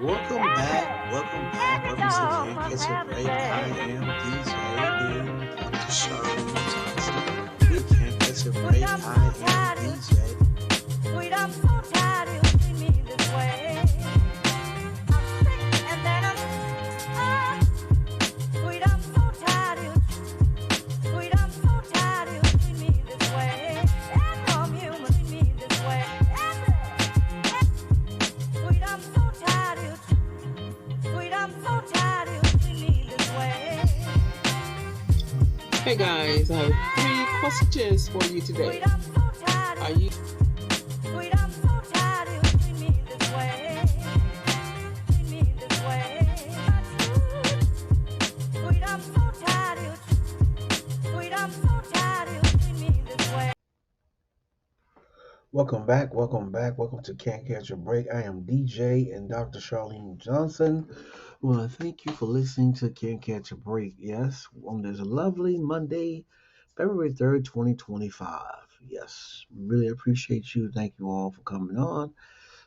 Welcome back. Welcome back. Welcome to Can't Catch a Break. I am DJ and Dr. Charlene Johnson. We can't catch a break. I am DJ. Sweet, I'm so tired you see me this way. I'm sick and then sweet, I'm so tired sweet, I'm so tired you see me this way. And from human see me this way. Sweet, I'm so tired sweet, I'm so tired you see me this way. Hey guys, I have 3 questions for you today. Sweet, I'm so tired Are you sweet, I'm so tired you see me this way. See me this way. Sweet, I'm so tired sweet, I'm so tired you see me this way. Welcome back. Welcome back. Welcome to Can't Catch a Break. I am DJ and Dr. Charlene Johnson. Well, thank you for listening to Can't Catch a Break. Yes, on this lovely Monday, February 3rd, 2025. Yes, really appreciate you. Thank you all for coming on,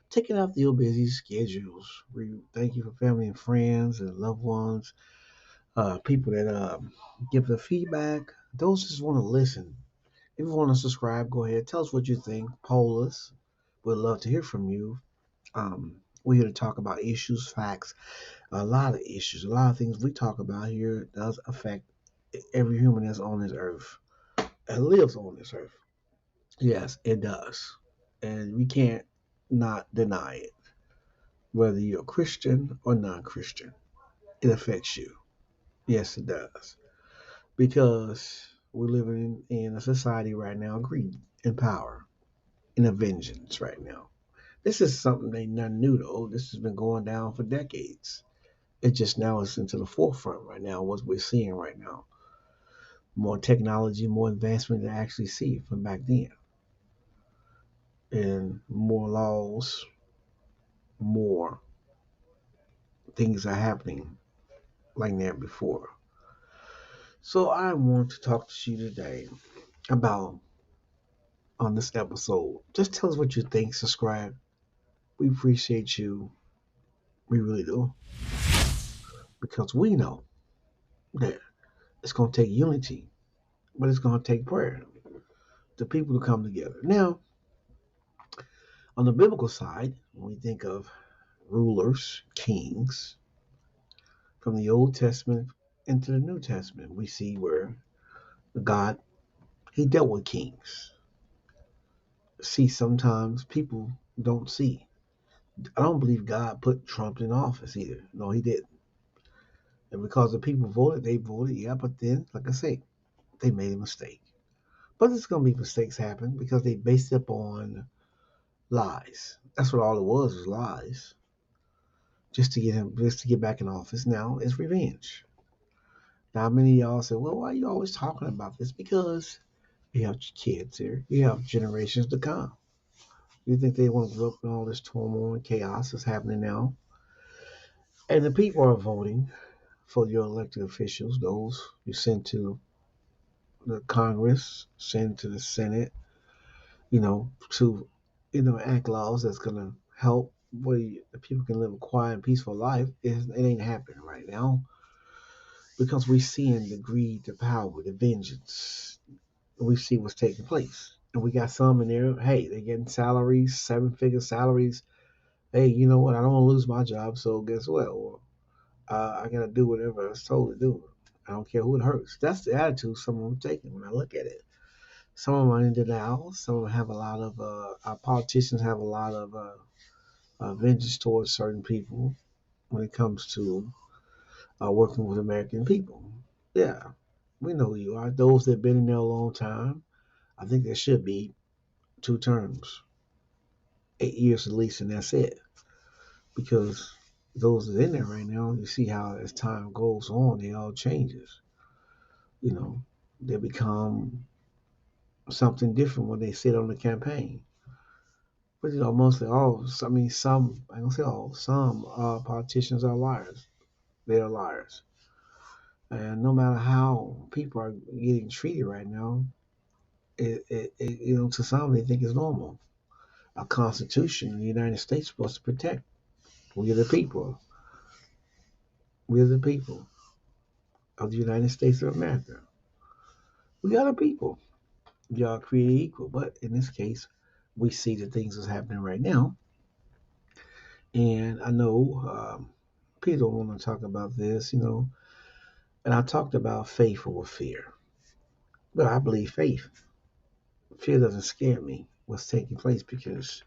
taking out your busy schedules. We thank you for family and friends and loved ones, people that give the feedback. Those just want to listen. If you want to subscribe, go ahead. Tell us what you think. Poll us. We'd love to hear from you. We're here to talk about issues, facts, a lot of issues, a lot of things we talk about here does affect every human that's on this earth and lives on this earth. Yes, it does. And we can't not deny it. Whether you're a Christian or non Christian, it affects you. Yes, it does. Because we're living in a society right now of greed and power and a vengeance right now. This is something they nothing new though. This has been going down for decades. It just now is into the forefront right now, what we're seeing right now. More technology, more advancement than I actually see from back then. And more laws, more things are happening like never before. So I want to talk to you today about on this episode. Just tell us what you think, subscribe. We appreciate you. We really do. Because we know that it's going to take unity, but it's going to take prayer. The people to come together. Now, on the biblical side, when we think of rulers, kings, from the Old Testament into the New Testament, we see where God, he dealt with kings. See, sometimes people don't see. I don't believe God put Trump in office either. No, he didn't. And because the people voted, they voted, yeah, but then, like I say, they made a mistake. But there's going to be mistakes happen because they based it upon lies. That's what all it was lies. Just to get back in office. Now it's revenge. Now, many of y'all say, well, why are you always talking about this? Because you have kids here. You have generations to come. You think they want to grow up in all this turmoil and chaos that's happening now? And the people are voting for your elected officials, those you send to the Congress, send to the Senate, to, act laws that's going to help where the people can live a quiet and peaceful life. It ain't happening right now because we're seeing the greed, the power, the vengeance. We see what's taking place. And we got some in there, hey, they're getting salaries, 7-figure salaries. Hey, you know what? I don't want to lose my job, so guess what? Well, I got to do whatever I was told to do. I don't care who it hurts. That's the attitude some of them are taking when I look at it. Some of them are in denial. Some of them have a lot of, our politicians have a lot of vengeance towards certain people when it comes to working with American people. Yeah, we know who you are. Those that have been in there a long time, I think there should be 2 terms, 8 years at least, and that's it. Because those that are in there right now, you see how as time goes on, it all changes. You know, they become something different when they sit on the campaign. But mostly all, I mean, some, I don't say all, some politicians are liars. They are liars. And no matter how people are getting treated right now, to some they think it's normal. A constitution in the United States is supposed to protect. We are the people. We are the people of the United States of America. We are the people. We are created equal. But in this case, we see the things that's happening right now. And I know people want to talk about this, and I talked about faith over fear. But I believe faith. Fear doesn't scare me what's taking place because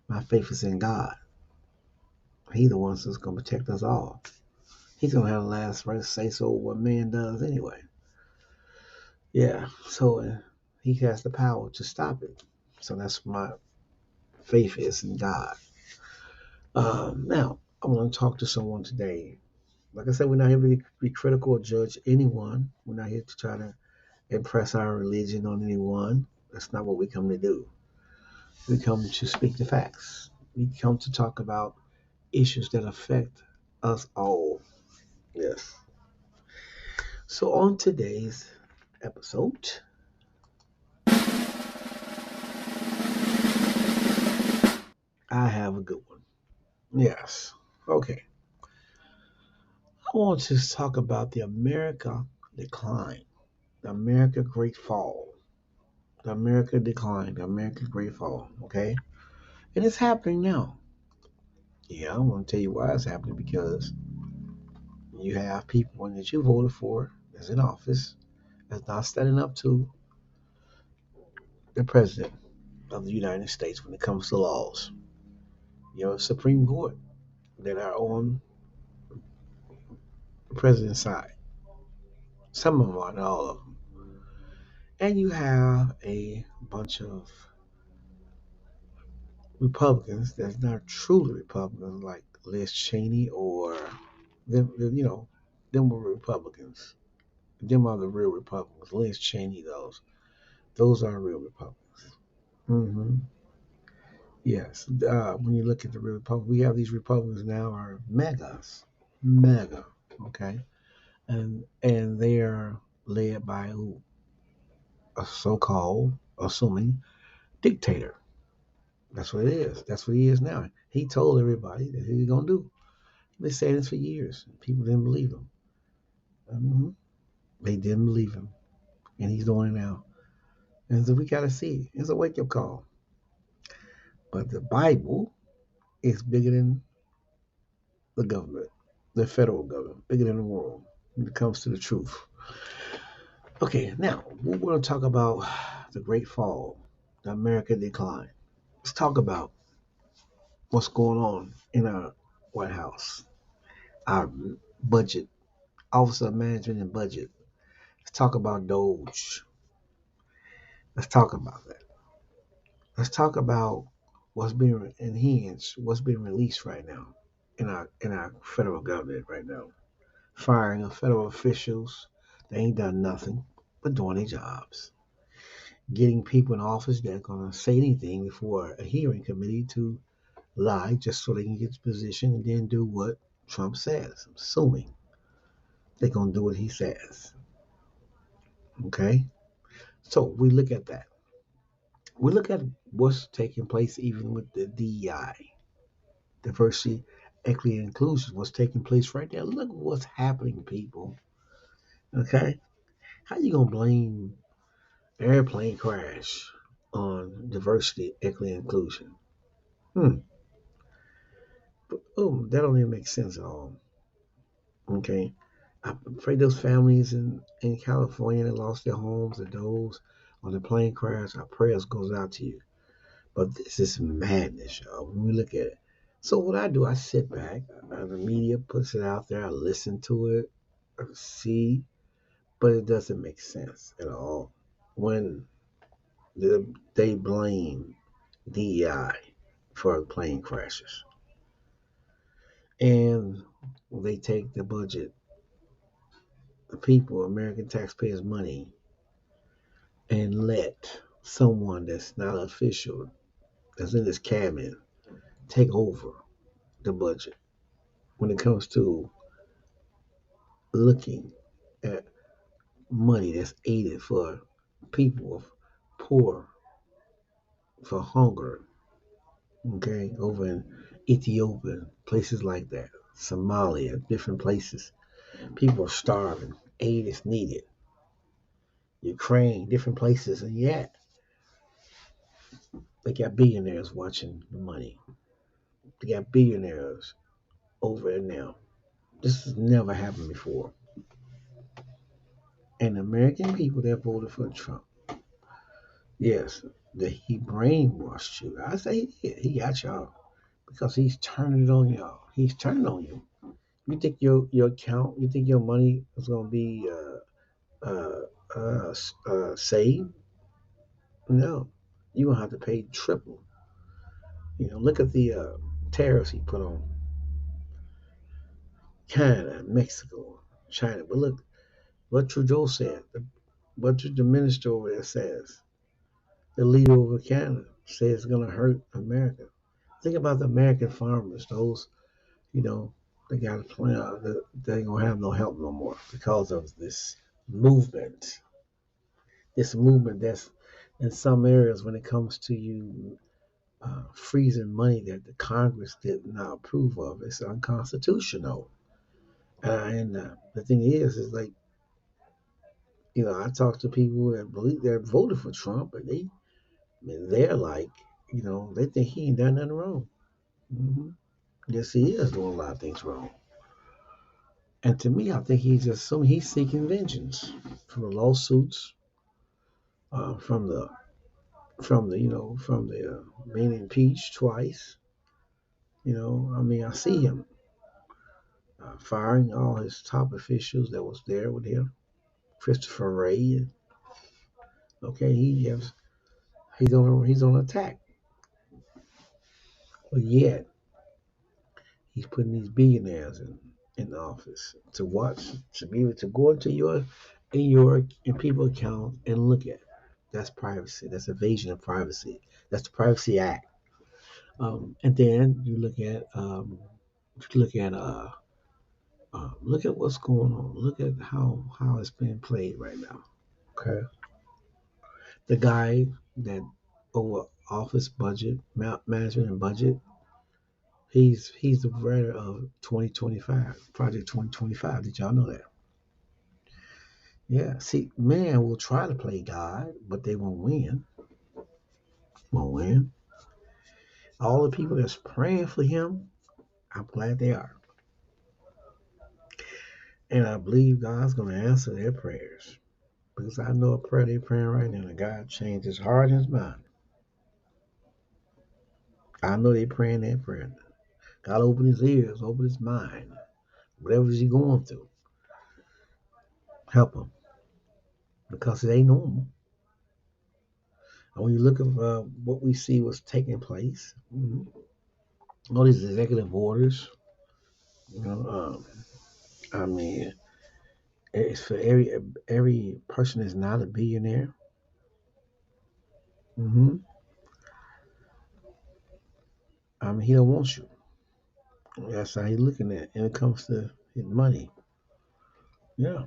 my faith is in God. He's the one that's going to protect us all. He's going to have the last right to say so what man does anyway. Yeah, so he has the power to stop it. So that's my faith is in God. Now, I want to talk to someone today. Like I said, we're not here to be critical or judge anyone. We're not here to try to impress our religion on anyone. That's not what we come to do. We come to speak the facts. We come to talk about issues that affect us all. Yes. So on today's episode, I have a good one. Yes. Okay. I want to talk about the America decline, the America Great Fall, the America decline, the America Great Fall. Okay. And it's happening now. Yeah, I'm going to tell you why it's happening because you have people that you voted for that's in office that's not standing up to the president of the United States when it comes to laws. Supreme Court that are on the president's side. Some of them are, not all of them. And you have a bunch of Republicans that's not truly Republicans, like Liz Cheney or them were Republicans. Them are the real Republicans. Liz Cheney, those are real Republicans. hmm Yes. When you look at the real Republicans, we have these Republicans now are megas, mega. Okay, and they are led by who? A so-called, assuming dictator. That's what it is. That's what he is now. He told everybody that he's gonna do. He's been saying this for years. People didn't believe him. hmm They didn't believe him, and he's doing it now. And so we gotta see. It's a wake-up call. But the Bible is bigger than the government, the federal government, bigger than the world when it comes to the truth. Okay, now we're going to talk about the Great Fall, the American decline. Let's talk about what's going on in our White House, our budget, Office of Management and Budget. Let's talk about Doge. Let's talk about that. Let's talk about what's being enhanced, what's being released right now in our federal government right now. Firing of federal officials. They ain't done nothing but doing their jobs. Getting people in office that are going to say anything before a hearing committee to lie just so they can get the position and then do what Trump says. I'm assuming they're going to do what he says. Okay? So we look at that. We look at what's taking place even with the DEI, diversity, equity, and inclusion. What's taking place right there. Look what's happening, people. Okay? How you going to blame airplane crash on diversity, equity, and inclusion? Hmm. That don't even make sense at all. Okay. I pray those families in California that lost their homes and those on the plane crash, our prayers goes out to you. But this is madness, y'all, when we look at it. So what I do, I sit back, the media puts it out there, I listen to it, I see, but it doesn't make sense at all when they blame DEI for plane crashes. And they take the budget, the people, American taxpayers' money, and let someone that's not official, that's in this cabinet, take over the budget when it comes to looking at money that's aided for people of poor, for hunger, okay, over in Ethiopia, places like that, Somalia, different places. People are starving. Aid is needed. Ukraine, different places, and yet they got billionaires watching the money. They got billionaires over it now. This has never happened before. And the American people that voted for Trump, yes, that he brainwashed you. I say he did. He got y'all because he's turning it on y'all. He's turning on you. You think your account, you think your money is gonna be saved? No, you're gonna have to pay triple. Look at the tariffs he put on Canada, Mexico, China. But look what Trudeau said. What the minister over there says. The leader over Canada says it's gonna hurt America. Think about the American farmers. Those, you know, they got to plan out that they ain't gonna have no help no more because of this movement. This movement that's in some areas when it comes to you freezing money that the Congress did not approve of. It's unconstitutional. And the thing is like, I talk to people that believe that voted for Trump, and they're like, they think he ain't done nothing wrong. Hmm. Yes, he is doing a lot of things wrong. And to me, I think he's seeking vengeance from the lawsuits, from the being impeached twice. I mean, I see him firing all his top officials that was there with him. Christopher Wray. Okay, he's on attack, but yet he's putting these billionaires in office to watch, to be able to go into in people's accounts and look at. That's privacy. That's evasion of privacy. That's the Privacy Act. And then look at what's going on. Look at how it's being played right now. Okay, the guy that over office budget management and budget. He's the writer of 2025 Project 2025. Did y'all know that? Yeah. See, man will try to play God, but they won't win. Won't win. All the people that's praying for him, I'm glad they are. And I believe God's going to answer their prayers. Because I know a prayer they're praying right now, and God changed his heart and his mind. I know they're praying that prayer. God open his ears, open his mind. Whatever he's going through, help him. Because it ain't normal. And when you look at what we see was taking place, all these executive orders, you know, um, I mean, it's for every person is not a billionaire. Hmm. I mean, he don't want you. That's how he's looking at it. And it comes to his money. Yeah.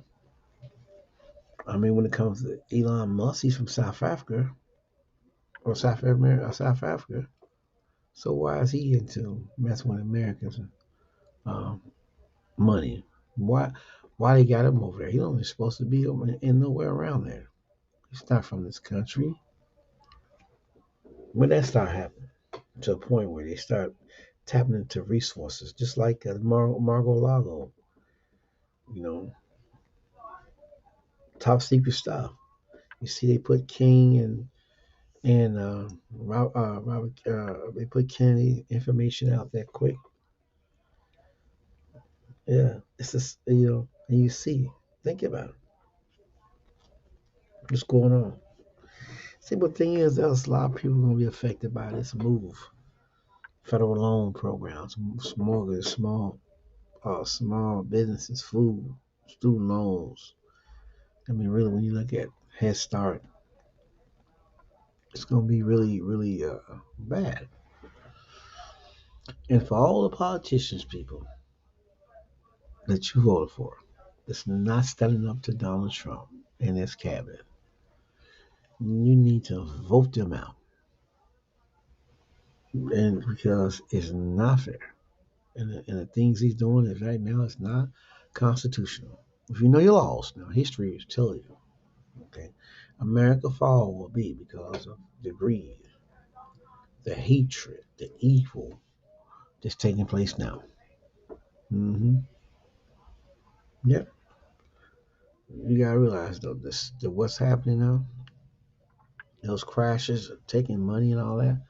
I mean, when it comes to Elon Musk, he's from South Africa or South Africa. So why is he into messing with Americans' um, money? Why? Why they got him over there? He only supposed to be in nowhere around there. He's not from this country. When that start happening to a point where they start tapping into resources, just like Margot Lago, you know, top secret stuff. You see, they put King and Robert, they put Kennedy information out there quick. Yeah, it's just and you see, think about it, what's going on. See, but the thing is, there's a lot of people gonna be affected by this move. Federal loan programs, small businesses, food, student loans. I mean, really, when you look at Head Start, it's going to be really, really bad. And for all the politicians, people that you voted for, that's not standing up to Donald Trump and his cabinet, you need to vote them out. and because it's not fair. And the things he's doing is right now it's not constitutional. If you know your laws, now history is telling you, okay, America fall will be because of the greed, the hatred, the evil that's taking place now. Mm-hmm. Yep. You gotta realize though, what's happening now, those crashes, taking money and all that,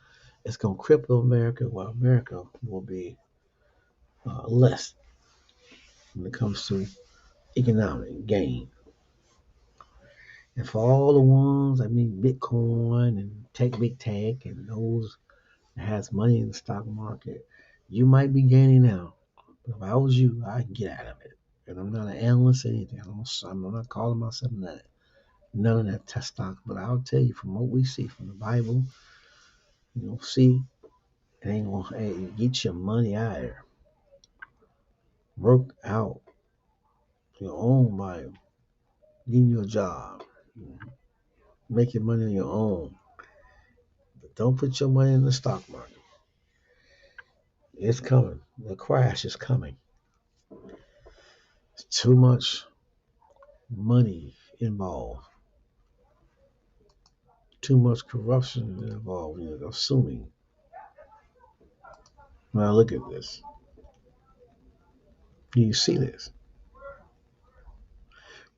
it's gonna cripple America. While America will be less when it comes to economic gain. And for all the ones, I mean, Bitcoin and big tech, and those that has money in the stock market, you might be gaining now. But if I was you, I'd get out of it. And I'm not an analyst or anything. I'm not calling myself none of that test stock. But I'll tell you from what we see from the Bible, see, it ain't gonna get your money out of there. Work out your own life, getting you a job, making money on your own. But don't put your money in the stock market. It's coming. The crash is coming. It's too much money involved. Too much corruption involved. Assuming. Now look at this. Do you see this?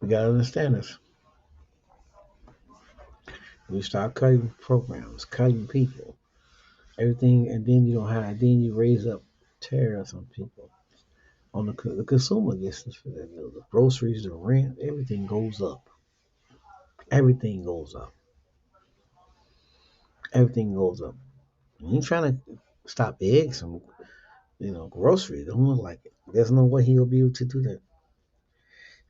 We gotta understand this. We start cutting programs, cutting people, everything, and then you don't have. Then you raise up tariffs on people. On the consumer gets the groceries, the rent, everything goes up. Everything goes up. Everything goes up. You ain't trying to stop eggs from groceries. Don't look like it. There's no way he'll be able to do that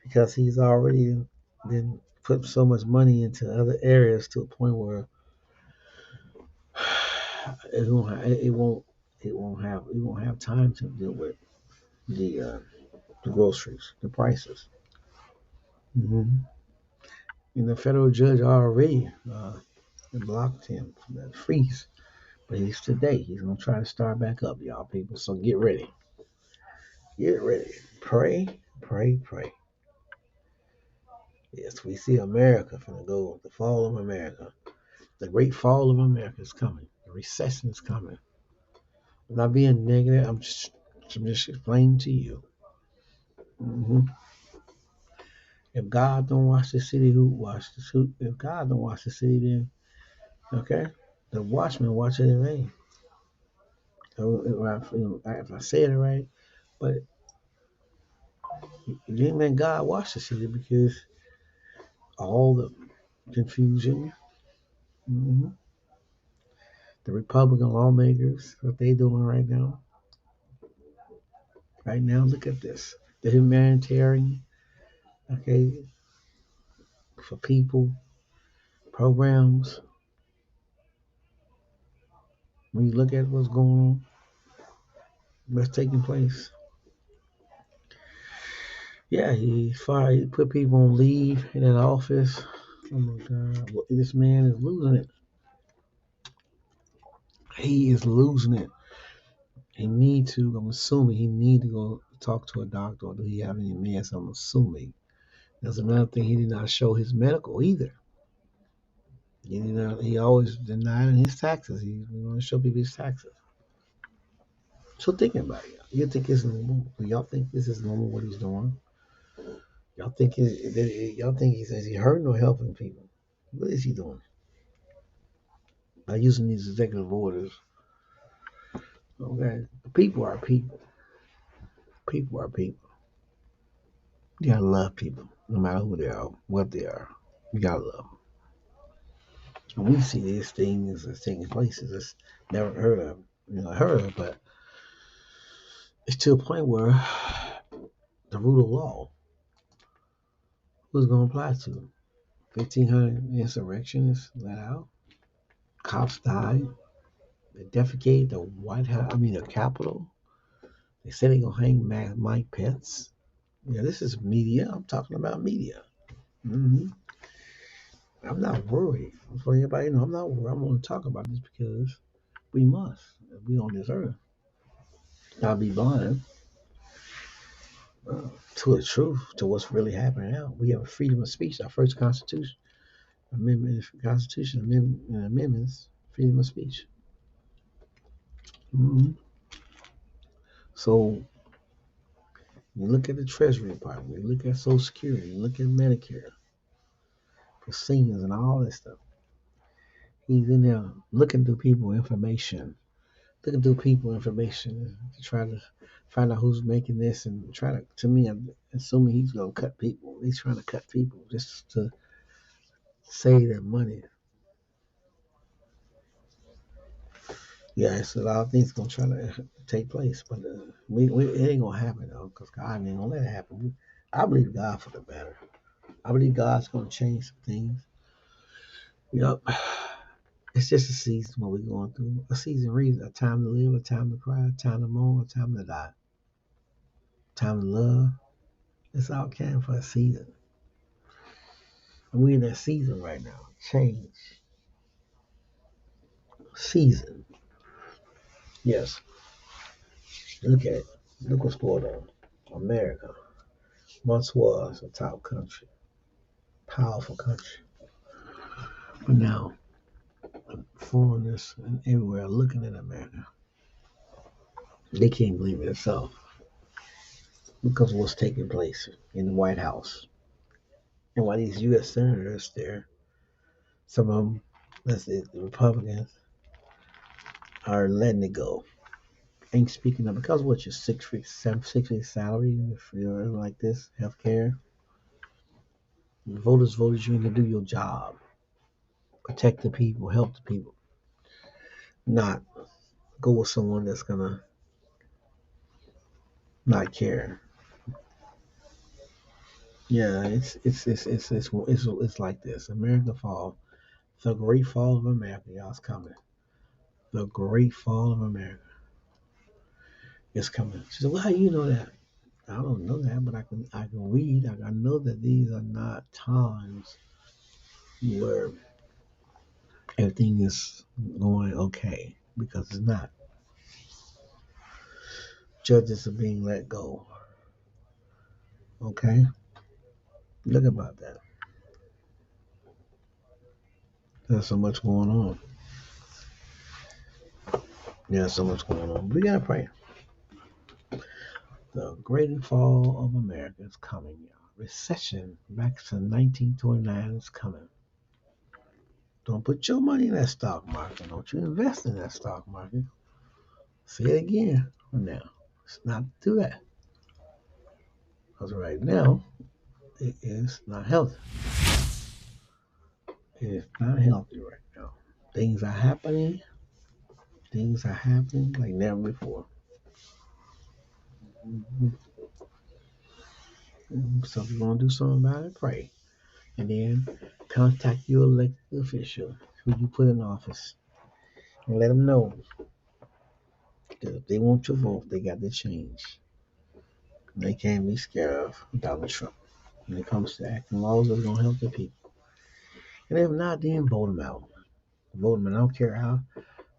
because he's already been put so much money into other areas to a point where it won't have time to deal with the uh, the groceries, the prices. Mm-hmm. And the federal judge already blocked him from that freeze, but he's gonna try to start back up, y'all people. So get ready, pray, pray, pray. Yes, we see America finna go. The fall of America. The great fall of America is coming. The recession is coming. I'm not being negative. I'm just explaining to you. Hmm. If God don't watch the city, who watch the city? If God don't watch the city, then okay, the watchmen watch it in vain. So, if I say it right, but you didn't let God watch the city because all the confusion, hmm the Republican lawmakers, what they doing right now. Right now, look at this. The humanitarian, okay, for people, programs. When you look at what's going on, what's taking place, yeah, he fired, he put people on leave in that office. Oh my God, well, this man is losing it. He is losing it. He need to. I'm assuming he need to go talk to a doctor. Or do he have any meds? I'm assuming. There's another thing. He did not show his medical either. He did not. He always denied his taxes. He want to show people his taxes. So thinking about it, you think it's normal? Do y'all think this is normal what he's doing? Y'all think he says he hurting or helping people? What is he doing? By using these executive orders. Okay, people are people. People are people. You gotta love people, no matter who they are, what they are. You gotta love them. And we see these things that's taking place. It's never heard of, heard of, but it's to a point where the rule of law who's gonna apply to. 1,500 insurrectionists let out. Cops died. They defecated the White House. I mean, the Capitol. They said they're gonna hang Mike Pence. Yeah, this is media. I'm talking about media. Hmm. I'm not worried. For everybody, I'm not worried. I'm going to talk about this because we must. we on this earth. Not be blind to the truth, to what's really happening out. We have a freedom of speech. Our first Constitution, amendments, freedom of speech. hmm So you look at the Treasury Department, you look at Social Security, you look at Medicare for seniors and all this stuff. He's in there looking through people information to try to find out who's making this and try to me, I'm assuming he's gonna cut people. He's trying to cut people just to save their money. Yeah, it's a lot of things gonna try to take place, but it ain't gonna happen though, because God ain't gonna let it happen. I believe God for the better. I believe God's gonna change some things. Yep. It's just a season what we're going through. A season reason, a time to live, a time to cry, a time to mourn, a time to die, time to love. It's all kind for a season. And we're in that season right now. Change. Season. Yes. Look at it. Look what's going on. America once was a top country, powerful country. But now foreigners and everywhere looking at America. They can't believe it themselves because of what's taking place in the White House. And why these U.S. senators there, some of them, let's say the Republicans, are letting it go. Ain't speaking up because what your 6 weeks salary if you're like this, health care. The voters voted you in to do your job. Protect the people, help the people. Not go with someone that's gonna not care. Yeah, it's like this. America fall. The great fall of America, y'all, is coming. The great fall of America is coming. She said, "Well, how you know that?" I don't know that, but I can read. I know that these are not times where everything is going okay because it's not. Judges are being let go. Okay, look about that. There's so much going on. There's so much going on. We gotta pray. The great fall of America is coming, y'all. Recession back to 1929 is coming. Don't put your money in that stock market. Don't you invest in that stock market. Say it again now. It's not to do that. Because right now, it is not healthy. It is not healthy right now. Things are happening. Things are happening like never before. So if you want to do something about it, pray. And then contact your elected official who you put in office and let them know that if they want your vote, they got to change. They can't be scared of Donald Trump when it comes to acting laws that are going to help the people. And if not, then vote them out. Vote them. I don't care how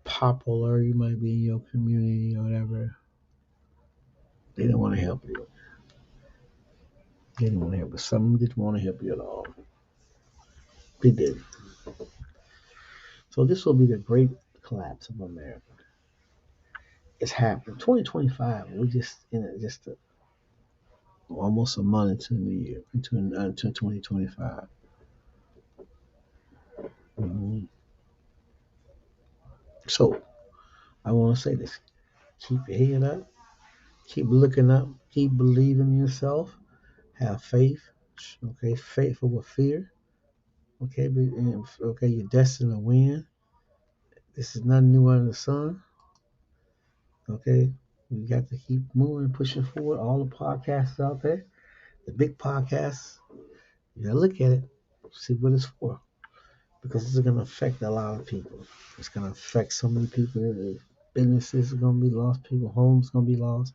popular you might be in your community or whatever. They don't want to help you. They didn't want to help you. Some didn't want to help you at all. They did. So this will be the great collapse of America. It's happening. 2025. We just in it, just almost a month into the year, into 2025. hmm So I want to say this: keep your head up, keep looking up, keep believing in yourself, have faith. Okay, faith over fear. Okay, okay, you're destined to win. This is nothing new under the sun. Okay, we got to keep moving, pushing forward. All the podcasts out there, the big podcasts, you gotta look at it, see what it's for, because it's gonna affect a lot of people. It's gonna affect so many people. Businesses are gonna be lost. People, homes gonna be lost.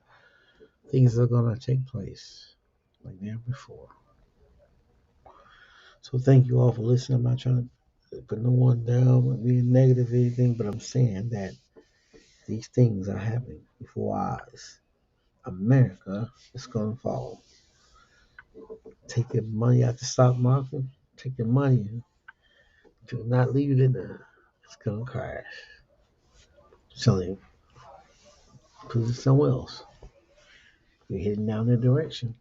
Things are gonna take place like never before. So thank you all for listening. I'm not trying to put no one down or being negative or anything, but I'm saying that These things are happening before our eyes. America is going to fall. Take your money out the stock market. Take your money. Do not leave it in there. It's going to crash. So you put it somewhere else. You're heading down that direction.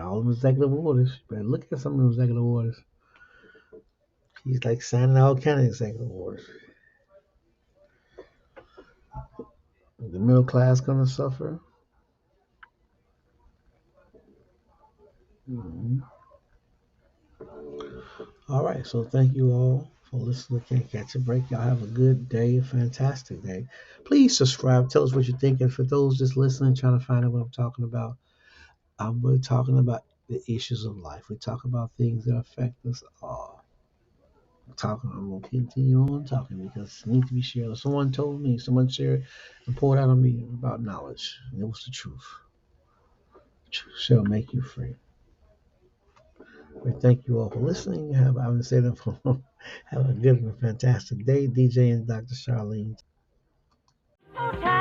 All them executive orders. You better look at some of them executive orders. He's like signing all kind of executive orders. The middle class going to suffer. Mm-hmm. All right. So thank you all for listening. Can't catch a break. Y'all have a good day, a fantastic day. Please subscribe. Tell us what you're thinking. For those just listening, trying to find out what I'm talking about, we're talking about the issues of life. We talk about things that affect us all. I'm gonna continue on talking because it needs to be shared. Someone told me, someone shared and poured out on me about knowledge, and it was the truth. The truth shall make you free. We thank you all for listening. Have I haven't said it for have a good and fantastic day, DJ and Dr. Charlene. So tired.